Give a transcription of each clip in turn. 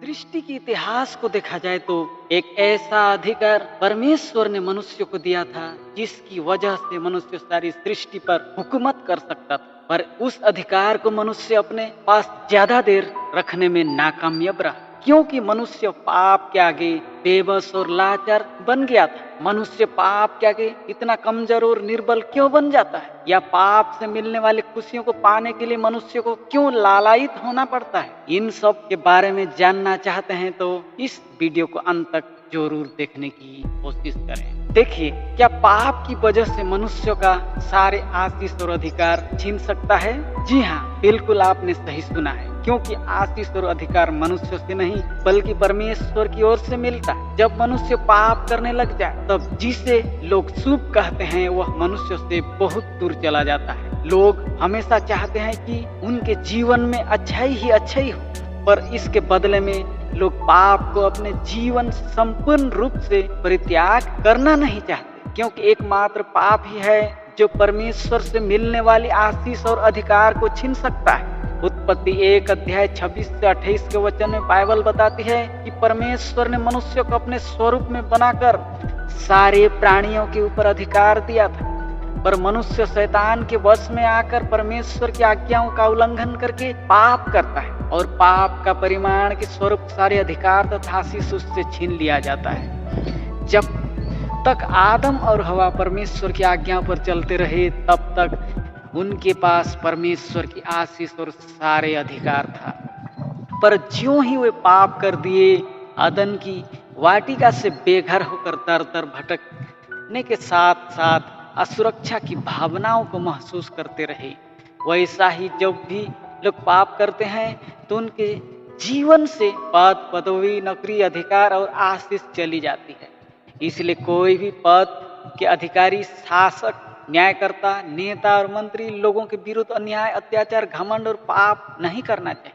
सृष्टि के इतिहास को देखा जाए तो एक ऐसा अधिकार परमेश्वर ने मनुष्य को दिया था जिसकी वजह से मनुष्य सारी सृष्टि पर हुकूमत कर सकता था, पर उस अधिकार को मनुष्य अपने पास ज्यादा देर रखने में नाकामयाब रहा, क्योंकि मनुष्य पाप के आगे बेबस और लाचार बन गया था। मनुष्य पाप के आगे इतना कमजोर और निर्बल क्यों बन जाता है, या पाप से मिलने वाली खुशियों को पाने के लिए मनुष्य को क्यों लालायित होना पड़ता है। इन सब के बारे में जानना चाहते हैं तो इस वीडियो को अंत तक जरूर देखने की कोशिश करें। देखिए, क्या पाप की वजह से मनुष्य का सारे आशीष और अधिकार छीन सकता है? जी हाँ, बिल्कुल आपने सही सुना है, क्योंकि आशीष और अधिकार मनुष्य से नहीं बल्कि परमेश्वर की ओर से मिलता है। जब मनुष्य पाप करने लग जाए तब जिसे लोग शुभ कहते हैं वह मनुष्य से बहुत दूर चला जाता है। लोग हमेशा चाहते हैं कि उनके जीवन में अच्छाई ही अच्छाई हो, पर इसके बदले में लोग पाप को अपने जीवन संपूर्ण रूप से परित्याग करना नहीं चाहते, क्योंकि एकमात्र पाप ही है जो परमेश्वर से मिलने वाली आशीष और अधिकार को छीन सकता है। उत्पत्ति 1 अध्याय 26 से 28 के वचन में बाइबल बताती है कि परमेश्वर ने मनुष्य को अपने स्वरूप में बनाकर सारे प्राणियों के ऊपर अधिकार दिया था, पर मनुष्य शैतान के वश में आकर परमेश्वर की आज्ञाओं का उल्लंघन करके पाप करता है, और पाप का परिमाण के स्वरूप सारे अधिकार तथा आशीष उससे छीन लिया जाता है। जब तक आदम और हवा परमेश्वर की आज्ञाओं पर चलते रहे तब तक उनके पास परमेश्वर की आशीष और सारे अधिकार था, पर ज्यों ही वे पाप कर दिए, अदन की वाटिका से बेघर होकर तर तर भटकने के साथ साथ असुरक्षा की भावनाओं को महसूस करते रहे। वैसा ही जब भी लोग पाप करते हैं तो उनके जीवन से पद, पदवी, नौकरी, अधिकार और आशीष चली जाती है। इसलिए कोई भी पद के अधिकारी, शासक, न्यायकर्ता, नेता और मंत्री लोगों के विरुद्ध अन्याय, अत्याचार, घमंड और पाप नहीं करना चाहिए,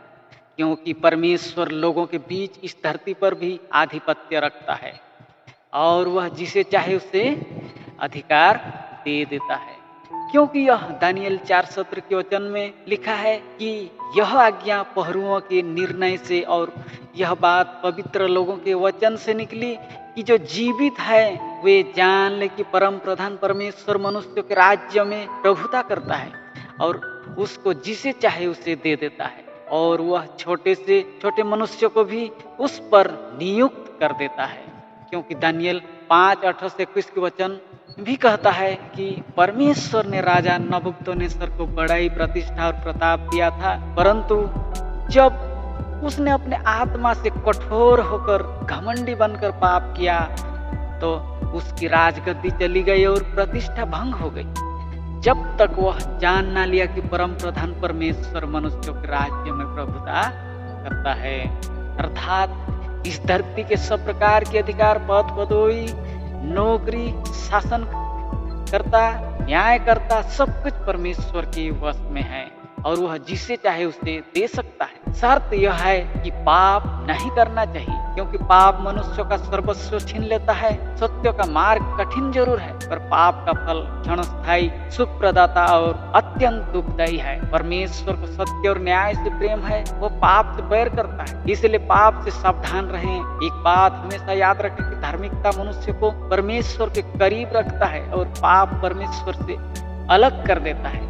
क्योंकि परमेश्वर लोगों के बीच इस धरती पर भी आधिपत्य रखता है और वह जिसे चाहे उसे अधिकार दे देता है। क्योंकि यह दानियल 4:17 के वचन में लिखा है कि यह आज्ञा पहरुओं के निर्णय से और यह बात पवित्र लोगों के वचन से निकली कि जो जीवित है वे जान ले कि परम प्रधान परमेश्वर मनुष्य के राज्य में प्रभुता करता है और उसको जिसे चाहे उसे दे देता है, और वह छोटे से छोटे मनुष्य को भी उस पर नियुक्त कर देता है। क्योंकि दानियल 5:18 से 21 के वचन भी कहता है कि परमेश्वर ने राजा नबूकदनेस्सर को बड़ाई, प्रतिष्ठा और प्रताप दिया था, परंतु जब उसने अपने आत्मा से कठोर होकर घमंडी बनकर पाप किया तो उसकी राजगद्दी चली गई और प्रतिष्ठा भंग हो गई, जब तक वह जान ना लिया कि परम प्रधान परमेश्वर मनुष्यों के राज्य में प्रभुता करता है। अर्थात इस धरती के सब प्रकार के अधिकार, पद, पदवी, नौकरी, शासन करता, न्याय करता, सब कुछ परमेश्वर के वश में है और वह जिसे चाहे उसे दे सकता है। शर्त यह है कि पाप नहीं करना चाहिए, क्योंकि पाप मनुष्य का सर्वस्व छीन लेता है। सत्य का मार्ग कठिन जरूर है, पर पाप का फल क्षणस्थायी, सुख प्रदाता और अत्यंत दुखदायी है। परमेश्वर को सत्य और न्याय से प्रेम है, वो पाप से बैर करता है, इसलिए पाप से सावधान रहें। एक बात हमेशा याद रखें कि धार्मिकता मनुष्य को परमेश्वर के करीब रखता है और पाप परमेश्वर से अलग कर देता है।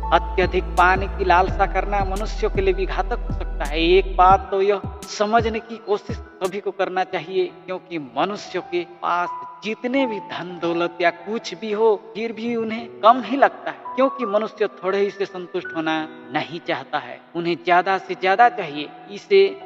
अत्यधिक पाने की लालसा करना मनुष्य के लिए भी घातक हो सकता है। एक बात तो यह समझने की कोशिश सभी को करना चाहिए, क्योंकि मनुष्य के पास जितने भी धन दौलत या कुछ भी हो फिर भी उन्हें कम ही लगता है, क्योंकि मनुष्य थोड़े ही से संतुष्ट होना नहीं चाहता है, उन्हें ज्यादा से ज्यादा चाहिए।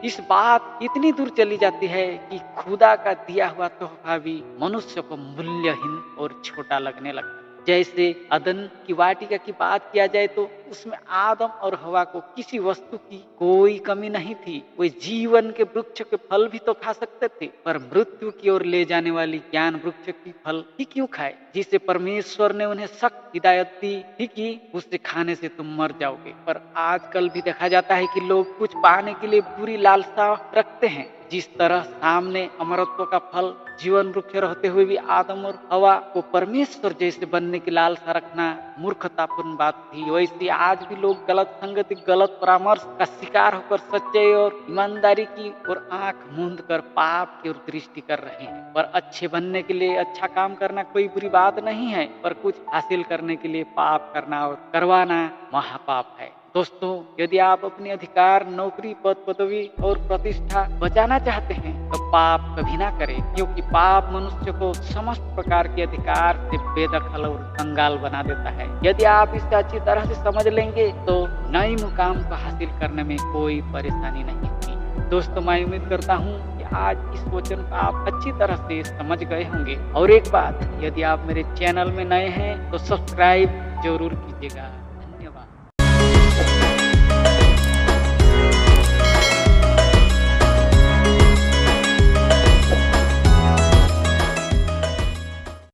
इस बात इतनी दूर चली जाती है कि खुदा का दिया हुआ तोहफा भी मनुष्य को मूल्यहीन और छोटा लगने लगता है। जैसे अदन की वाटिका की बात किया जाए तो उसमें आदम और हवा को किसी वस्तु की कोई कमी नहीं थी। वे जीवन के वृक्ष के फल भी तो खा सकते थे, पर मृत्यु की ओर ले जाने वाली ज्ञान वृक्ष की फल ही क्यों खाए, जिसे परमेश्वर ने उन्हें सख्त हिदायत दी थी कि उससे खाने से तुम मर जाओगे। पर आजकल भी देखा जाता है कि लोग कुछ पाने के लिए बुरी लालसा रखते हैं। जिस तरह सामने अमरत्व का फल जीवन वृक्ष रहते हुए भी आदम और हवा को परमेश्वर जैसे बनने की लालसा रखना मूर्खतापूर्ण बात थी। वैसे आज भी लोग गलत संगति, गलत परामर्श का शिकार होकर सच्चाई और ईमानदारी की और आंख मूंद कर पाप की ओर दृष्टि कर रहे हैं। पर अच्छे बनने के लिए अच्छा काम करना कोई बुरी बात नहीं है, पर कुछ हासिल करने के लिए पाप करना और करवाना महापाप है। दोस्तों, यदि आप अपने अधिकार, नौकरी, पद पदवी और प्रतिष्ठा बचाना चाहते हैं तो पाप कभी ना करें, क्योंकि पाप मनुष्य को समस्त प्रकार के अधिकार से बेदखल और कंगाल बना देता है। यदि आप इसे अच्छी तरह से समझ लेंगे तो नई मुकाम को हासिल करने में कोई परेशानी नहीं होगी। दोस्तों, मैं उम्मीद करता हूँ कि आज इस वचन को आप अच्छी तरह से समझ गए होंगे। और एक बात, यदि आप मेरे चैनल में नए हैं तो सब्सक्राइब जरूर कीजिएगा। धन्यवाद।